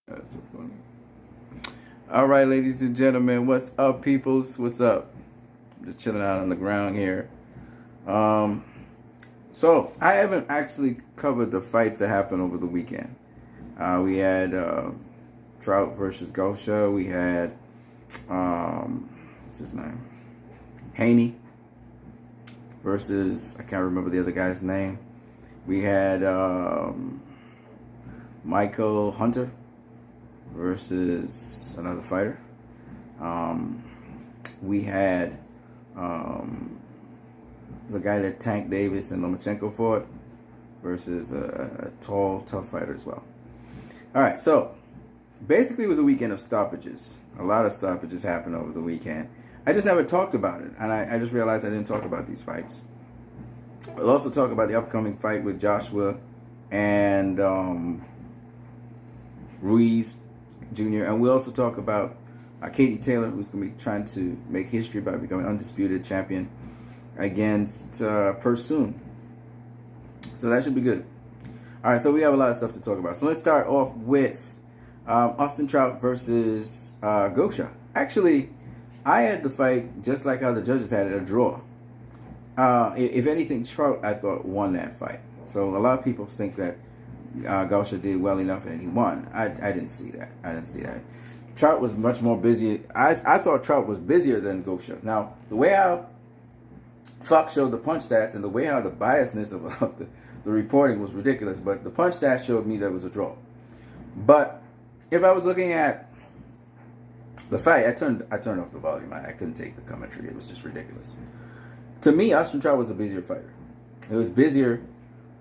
That's so funny. All right, ladies and gentlemen, what's up, peoples? What's up? Just chilling out on the ground here. Um, so I haven't actually covered the fights that happened over the weekend. We had Trout versus Gosha. We had what's his name? Haney versus I can't remember the other guy's name. We had Michael Hunter versus another fighter. We had the guy that Tank Davis and Lomachenko fought versus a tall, tough fighter as well. All right, so basically it was a weekend of stoppages. A lot of stoppages happened over the weekend. I just never talked about it, and I just realized I didn't talk about these fights. We'll also talk about the upcoming fight with Joshua and Ruiz Jr. And we'll also talk about Katie Taylor, who's going to be trying to make history by becoming undisputed champion against Persoon. So that should be good. All right, so we have a lot of stuff to talk about. So let's start off with Austin Trout versus Gosha. Actually, I had the fight just like how the judges had it, a draw. If anything, Trout, I thought, won that fight. So a lot of people think that Gosha did well enough and he won. I didn't see that. I didn't see that. Trout was much more busy. I thought Trout was busier than Gosha. Now, the way how Fox showed the punch stats and the way how the biasness of the reporting was ridiculous, but the punch stats showed me that it was a draw. But if I was looking at the fight, I turned off the volume. I couldn't take the commentary. It was just ridiculous. To me, Austin Trout was a busier fighter. It was busier.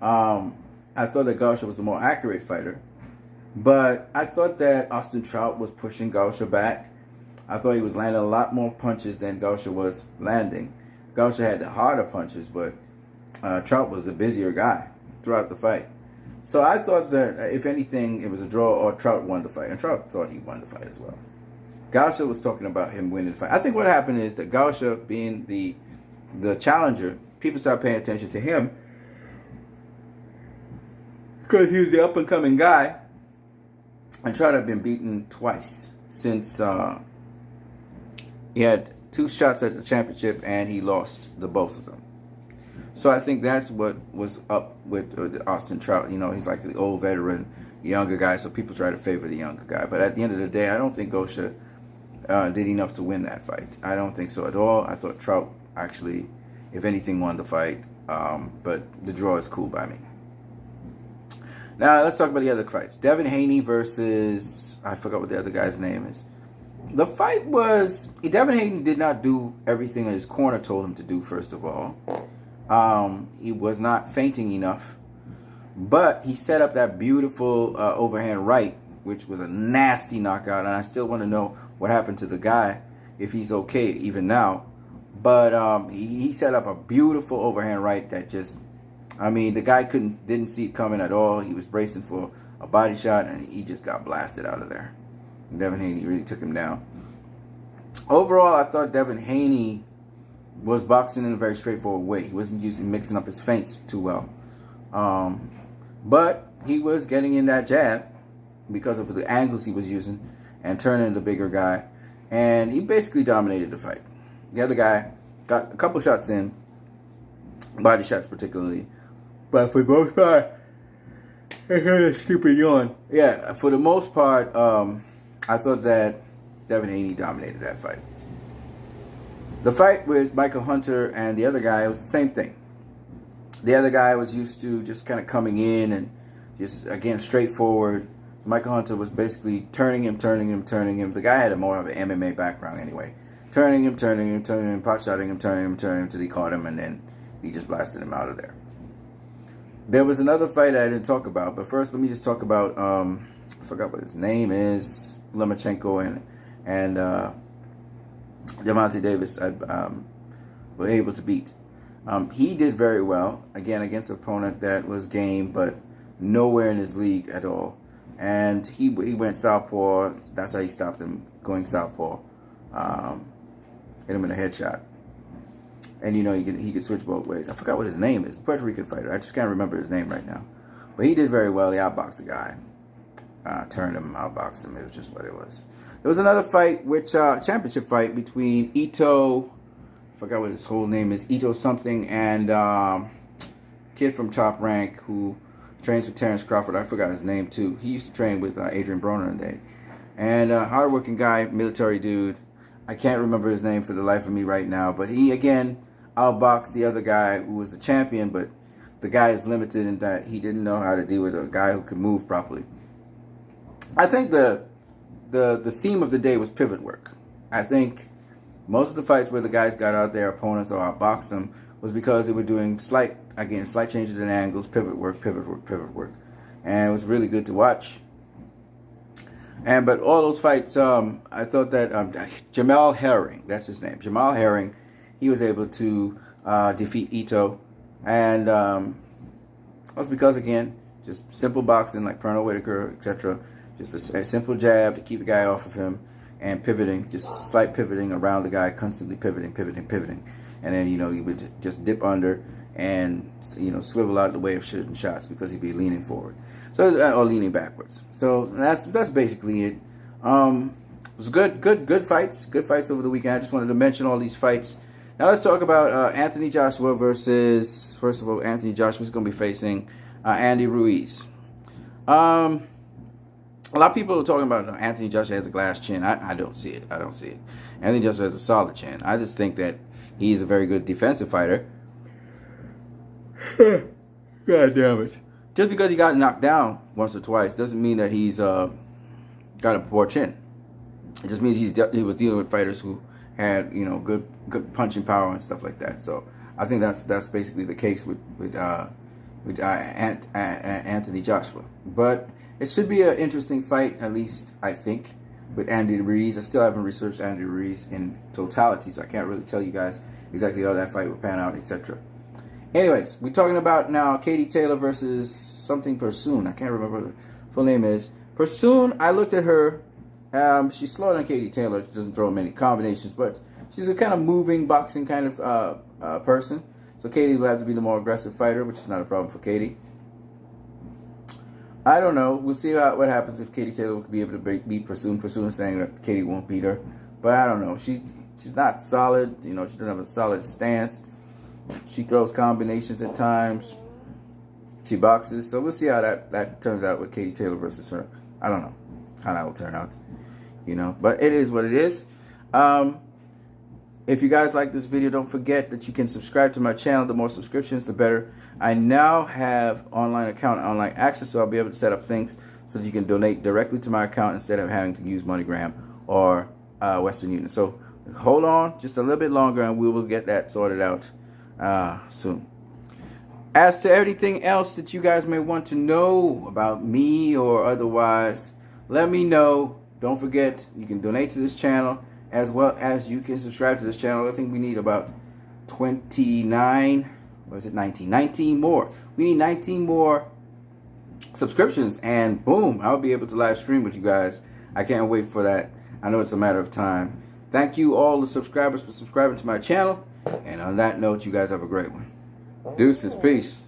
I thought that Gosha was the more accurate fighter. But I thought that Austin Trout was pushing Gosha back. I thought he was landing a lot more punches than Gosha was landing. Gosha had the harder punches, but Trout was the busier guy throughout the fight. So I thought that, if anything, it was a draw or Trout won the fight. And Trout thought he won the fight as well. Gosha was talking about him winning the fight. I think what happened is that Gosha, being the challenger, people started paying attention to him because he was the up-and-coming guy. And Trout had been beaten twice since he had 2 shots at the championship and he lost the both of them. So I think that's what was up with Austin Trout. You know, he's like the old veteran, younger guy, so people try to favor the younger guy. But at the end of the day, I don't think Gosha did enough to win that fight. I don't think so at all. I thought Trout actually, if anything, won the fight. But the draw is cool by me. Now, let's talk about the other fights. Devin Haney versus, I forgot what the other guy's name is. The fight was, Devin Haney did not do everything that his corner told him to do, first of all. He was not feinting enough. But he set up that beautiful overhand right, which was a nasty knockout. And I still want to know what happened to the guy, if he's okay even now. But he set up a beautiful overhand right that just, I mean, the guy didn't see it coming at all. He was bracing for a body shot, and he just got blasted out of there. And Devin Haney really took him down. Overall, I thought Devin Haney was boxing in a very straightforward way. He wasn't mixing up his feints too well. But he was getting in that jab because of the angles he was using and turning the bigger guy. And he basically dominated the fight. The other guy got a couple shots in, body shots particularly. But for the most part, I had a stupid yawn. Yeah, for the most part, I thought that Devin Haney dominated that fight. The fight with Michael Hunter and the other guy was the same thing. The other guy was used to just kind of coming in and just, again, straightforward. So Michael Hunter was basically turning him. The guy had more of an MMA background anyway. Turning him, pot-shotting him, turning him until he caught him, and then he just blasted him out of there. There was another fight I didn't talk about, but first let me just talk about, I forgot what his name is, Lomachenko and Gervonta Davis were able to beat. He did very well, again, against an opponent that was game, but nowhere in his league at all. And he went southpaw. That's how he stopped him going southpaw. Hit him in a headshot. And, you know, he could switch both ways. I forgot what his name is. Puerto Rican fighter. I just can't remember his name right now. But he did very well. He outboxed the guy. turn him, outbox him. It was just what it was. There was another fight, which championship fight between Ito, I forgot what his whole name is, Ito something, and kid from Top Rank who trains with Terrence Crawford. I forgot his name too. He used to train with Adrian Broner in the day. And hardworking guy, military dude. I can't remember his name for the life of me right now, but he again outboxed the other guy who was the champion, but the guy is limited in that he didn't know how to deal with a guy who could move properly. I think the theme of the day was pivot work. I think most of the fights where the guys got out their opponents or outboxed them was because they were doing slight changes in angles, pivot work. And it was really good to watch. But all those fights, I thought that Jamel Herring, that's his name, Jamel Herring, he was able to defeat Ito. And that's because, again, just simple boxing like Pernell Whitaker, etc. Just a simple jab to keep the guy off of him, and pivoting, just slight pivoting around the guy, constantly pivoting. And then, you know, he would just dip under and, you know, swivel out the way of shooting shots because he'd be leaning forward. So, or leaning backwards. So that's basically it. It was good fights. Good fights over the weekend. I just wanted to mention all these fights. Now let's talk about Anthony Joshua versus, first of all, Anthony Joshua's going to be facing Andy Ruiz. A lot of people are talking about Anthony Joshua has a glass chin. I don't see it. I don't see it. Anthony Joshua has a solid chin. I just think that he's a very good defensive fighter. God damn it. Just because he got knocked down once or twice doesn't mean that he's got a poor chin. It just means he was dealing with fighters who had, you know, good punching power and stuff like that. So I think that's basically the case with Anthony Joshua. But it should be an interesting fight, at least I think, with Andy Ruiz. I still haven't researched Andy Ruiz in totality, so I can't really tell you guys exactly how that fight will pan out, etc. Anyways, we're talking about now Katie Taylor versus something Persoon. I can't remember what the full name is. Persoon, I looked at her. She's slower than Katie Taylor. She doesn't throw many combinations, but she's a kind of moving, boxing kind of person. So Katie will have to be the more aggressive fighter, which is not a problem for Katie. I don't know. We'll see what happens if Katie Taylor will be able to beat Persoon. Persoon is saying that Katie won't beat her, but I don't know. She's not solid. You know, she doesn't have a solid stance. She throws combinations at times. She boxes. So we'll see how that turns out with Katie Taylor versus her. I don't know how that will turn out. You know, but it is what it is. If you guys like this video, don't forget that you can subscribe to my channel. The more subscriptions, the better. I now have online access, so I'll be able to set up things so that you can donate directly to my account instead of having to use MoneyGram or Western Union. So hold on just a little bit longer and we will get that sorted out soon. As to everything else that you guys may want to know about me or otherwise, let me know. Don't forget, you can donate to this channel as well as you can subscribe to this channel. I think we need about 19 more. We need 19 more subscriptions, and boom, I'll be able to live stream with you guys. I can't wait for that. I know it's a matter of time. Thank you all the subscribers for subscribing to my channel, and on that note, you guys have a great one. Deuces, peace.